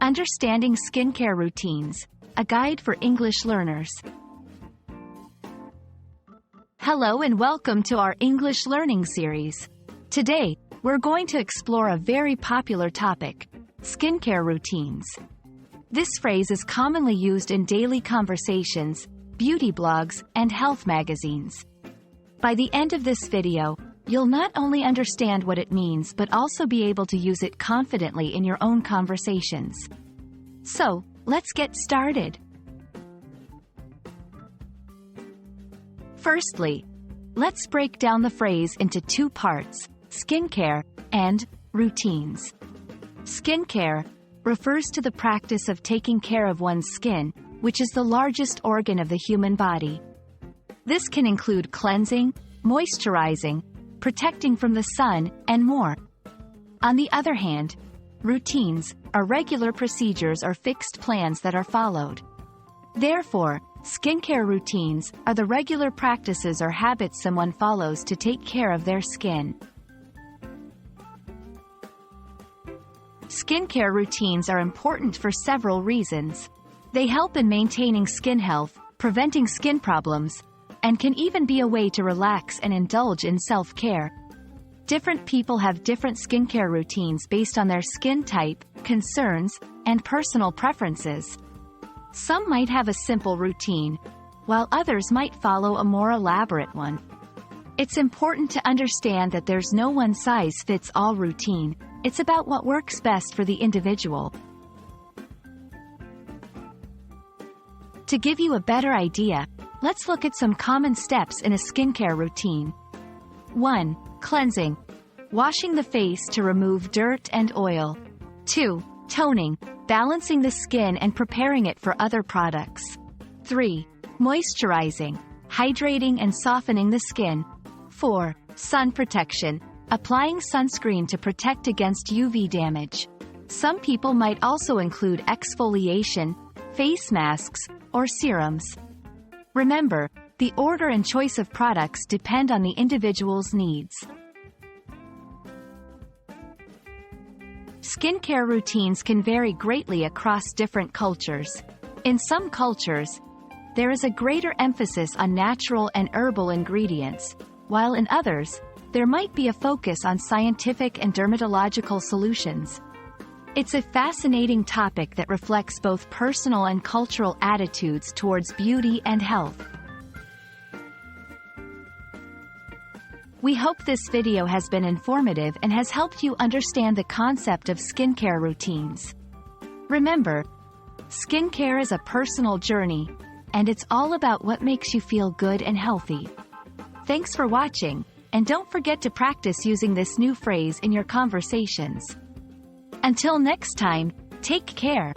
Understanding skincare routines, a guide for English learners. Hello and welcome to our English learning series. Today, we're going to explore a very popular topic, skincare routines. This phrase is commonly used in daily conversations, beauty blogs, and health magazines. By the end of this video, you'll not only understand what it means but also be able to use it confidently in your own conversations. So, let's get started. Firstly, let's break down the phrase into two parts, skincare and routines. Skincare refers to the practice of taking care of one's skin, which is the largest organ of the human body. This can include cleansing, moisturizing, protecting from the sun, and more. On the other hand, routines are regular procedures or fixed plans that are followed. Therefore, skincare routines are the regular practices or habits someone follows to take care of their skin. Skincare routines are important for several reasons. They help in maintaining skin health, preventing skin problems, and can even be a way to relax and indulge in self-care. Different people have different skincare routines based on their skin type, concerns, and personal preferences. Some might have a simple routine, while others might follow a more elaborate one. It's important to understand that there's no one-size-fits-all routine. It's about what works best for the individual. To give you a better idea, let's look at some common steps in a skincare routine. 1. Cleansing. Washing the face to remove dirt and oil. 2. Toning. Balancing the skin and preparing it for other products. 3. Moisturizing. Hydrating and softening the skin. 4. Sun protection. Applying sunscreen to protect against UV damage. Some people might also include exfoliation, face masks, or serums. Remember, the order and choice of products depend on the individual's needs. Skincare routines can vary greatly across different cultures. In some cultures, there is a greater emphasis on natural and herbal ingredients, while in others, there might be a focus on scientific and dermatological solutions. It's a fascinating topic that reflects both personal and cultural attitudes towards beauty and health. We hope this video has been informative and has helped you understand the concept of skincare routines. Remember, skincare is a personal journey, and it's all about what makes you feel good and healthy. Thanks for watching, and don't forget to practice using this new phrase in your conversations. Until next time, take care.